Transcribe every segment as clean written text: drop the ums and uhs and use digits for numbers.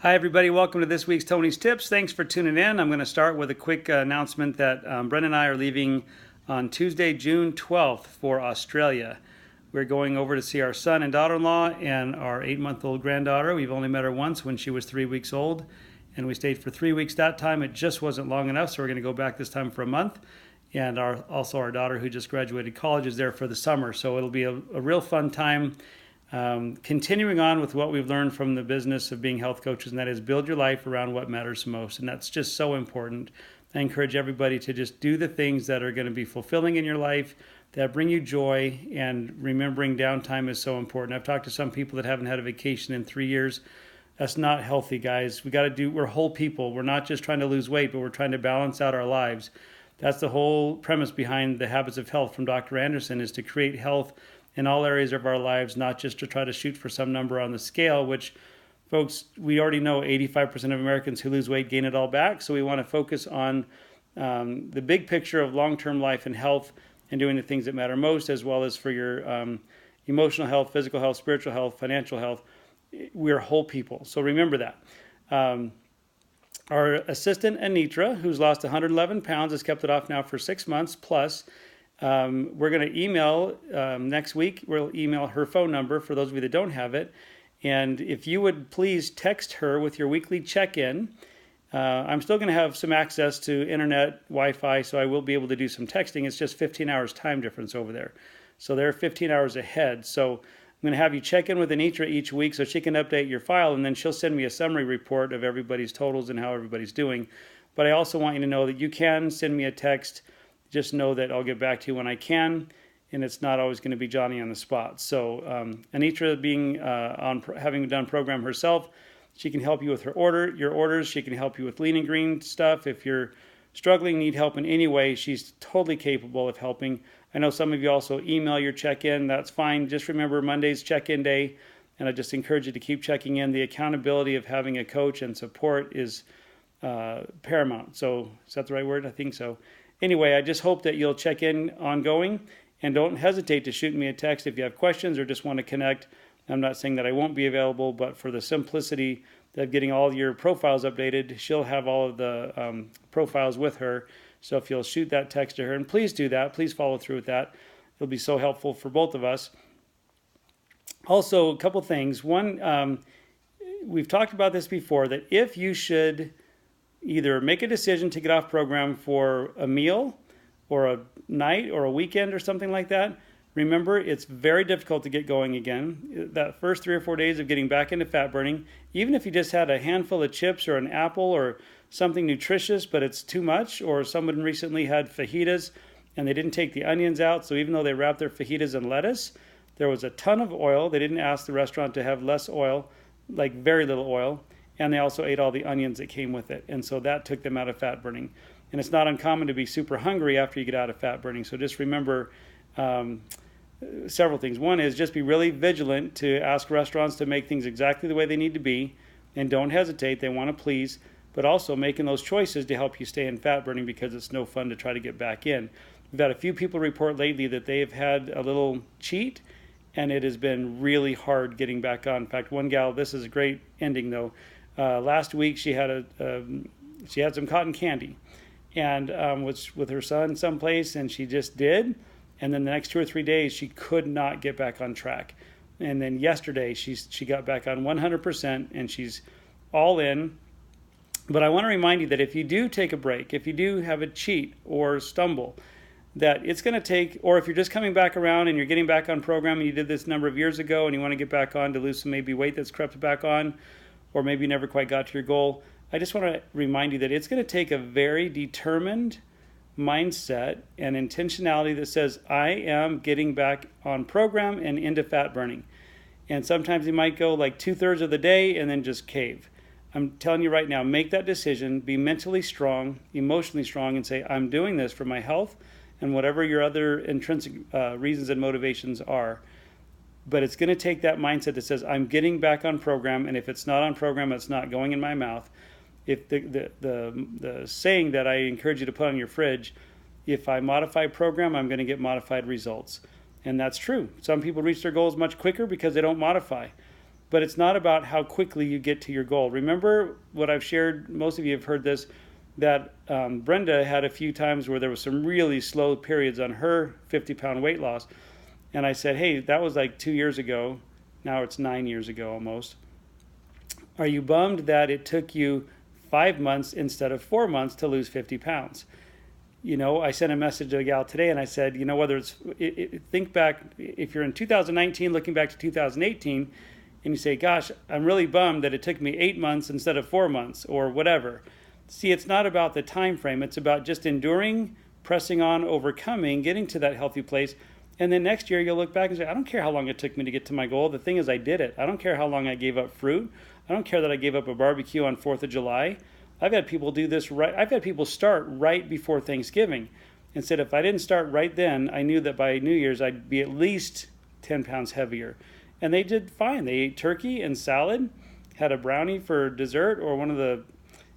Hi, everybody. Welcome to this week's Tony's Tips. Thanks for tuning in. I'm going to start with a quick announcement that Brent and I are leaving on Tuesday, June 12th for Australia. We're going over to see our son and daughter-in-law and our 8-month-old granddaughter. We've only met her once when she was 3 weeks old, and we stayed for 3 weeks that time. It just wasn't long enough, so we're going to go back this time for a month. And also our daughter, who just graduated college, is there for the summer. So it'll be a real fun time. Continuing on with what we've learned from the business of being health coaches, and that is build your life around what matters most. And that's just so important. I encourage everybody to just do the things that are going to be fulfilling in your life, that bring you joy, and remembering downtime is so important. I've talked to some people that haven't had a vacation in 3 years. That's not healthy, guys. We're whole people. We're not just trying to lose weight, but we're trying to balance out our lives. That's the whole premise behind the Habits of Health from Dr. Anderson, is to create health in all areas of our lives, not just to try to shoot for some number on the scale, which, folks, we already know 85% of Americans who lose weight gain it all back. So we want to focus on the big picture of long-term life and health and doing the things that matter most, as well as for your emotional health, physical health, spiritual health, financial health. We're whole people. So remember that. Our assistant, Anitra, who's lost 111 pounds, has kept it off now for 6 months plus. We're going to email next week. We'll email her phone number for those of you that don't have it. And if you would please text her with your weekly check-in. I'm still going to have some access to internet, Wi-Fi, so I will be able to do some texting. It's just 15 hours time difference over there. So they're 15 hours ahead. So I'm going to have you check in with Anitra each week so she can update your file, and then she'll send me a summary report of everybody's totals and how everybody's doing. But I also want you to know that you can send me a text. Just know that I'll get back to you when I can, and it's not always going to be Johnny on the spot. So Anitra, being having done program herself, she can help you with your orders. She can help you with Lean and Green stuff. If you're struggling, need help in any way, she's totally capable of helping. I know some of you also email your check-in. That's fine. Just remember Monday's check-in day, and I just encourage you to keep checking in. The accountability of having a coach and support is paramount. So is that the right word? I think so. Anyway, I just hope that you'll check in ongoing, and don't hesitate to shoot me a text if you have questions or just want to connect. I'm not saying that I won't be available, but for the simplicity of getting all your profiles updated, she'll have all of the profiles with her. So if you'll shoot that text to her, and please do that, please follow through with that. It'll be so helpful for both of us. Also, a couple things. One, we've talked about this before, that if you should either make a decision to get off program for a meal or a night or a weekend or something like that, remember, it's very difficult to get going again. That first 3 or 4 days of getting back into fat burning, even if you just had a handful of chips or an apple or something nutritious, but it's too much, or someone recently had fajitas and they didn't take the onions out, so even though they wrapped their fajitas in lettuce, there was a ton of oil. They didn't ask the restaurant to have less oil, like very little oil, and they also ate all the onions that came with it. And so that took them out of fat burning. And it's not uncommon to be super hungry after you get out of fat burning. So just remember several things. One is just be really vigilant to ask restaurants to make things exactly the way they need to be. And don't hesitate. They want to please. But also making those choices to help you stay in fat burning, because it's no fun to try to get back in. We've had a few people report lately that they've had a little cheat, and it has been really hard getting back on. In fact, one gal, this is a great ending though. Last week she had some cotton candy, and was with her son someplace, and she just did. And then the next 2 or 3 days she could not get back on track. And then yesterday she got back on 100%, and she's all in. But I want to remind you that if you do take a break, if you do have a cheat or stumble, that it's going to take, or if you're just coming back around and you're getting back on program and you did this number of years ago and you want to get back on to lose some maybe weight that's crept back on, or maybe you never quite got to your goal, I just want to remind you that it's going to take a very determined mindset and intentionality that says, I am getting back on program and into fat burning. And sometimes you might go like 2/3 of the day and then just cave. I'm telling you right now, make that decision, be mentally strong, emotionally strong, and say, I'm doing this for my health and whatever your other intrinsic reasons and motivations are. But it's going to take that mindset that says, I'm getting back on program, and if it's not on program, it's not going in my mouth. If the saying that I encourage you to put on your fridge, if I modify program, I'm going to get modified results. And that's true. Some people reach their goals much quicker because they don't modify. but it's not about how quickly you get to your goal. Remember what I've shared, most of you have heard this, that Brenda had a few times where there was some really slow periods on her 50-pound weight loss. And I said, hey, that was like 2 years ago. Now it's 9 years ago almost. Are you bummed that it took you 5 months instead of 4 months to lose 50 pounds? You know, I sent a message to a gal today and I said, you know, whether it's, think back, if you're in 2019, looking back to 2018, and you say, gosh, I'm really bummed that it took me 8 months instead of 4 months or whatever. See, it's not about the time frame. It's about just enduring, pressing on, overcoming, getting to that healthy place. And then next year you'll look back and say, I don't care how long it took me to get to my goal. The thing is, I did it. I don't care how long I gave up fruit. I don't care that I gave up a barbecue on 4th of July. I've had people do this right. I've had people start right before Thanksgiving and said, if I didn't start right then, I knew that by New Year's I'd be at least 10 pounds heavier. And they did fine. They ate turkey and salad, had a brownie for dessert or one of the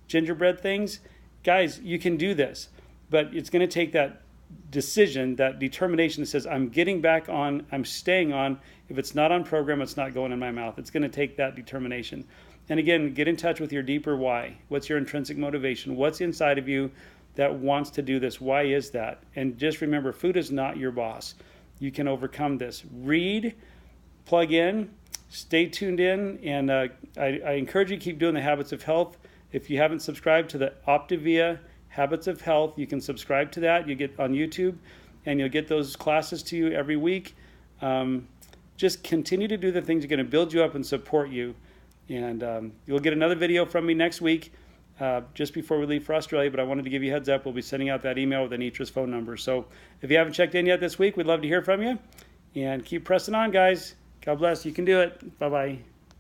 gingerbread things. Guys, you can do this, but it's going to take that decision, that determination that says, I'm getting back on, I'm staying on. If it's not on program, it's not going in my mouth. It's going to take that determination. And again, get in touch with your deeper why. What's your intrinsic motivation? What's inside of you that wants to do this? Why is that? And just remember, food is not your boss. You can overcome this. Read, plug in, stay tuned in, and I encourage you to keep doing the Habits of Health. If you haven't subscribed to the Optavia Habits of Health, you can subscribe to that. You get on YouTube, and you'll get those classes to you every week. Just continue to do the things that are going to build you up and support you. And you'll get another video from me next week, just before we leave for Australia. But I wanted to give you a heads up. We'll be sending out that email with Anitra's phone number. So if you haven't checked in yet this week, we'd love to hear from you. And keep pressing on, guys. God bless. You can do it. Bye-bye.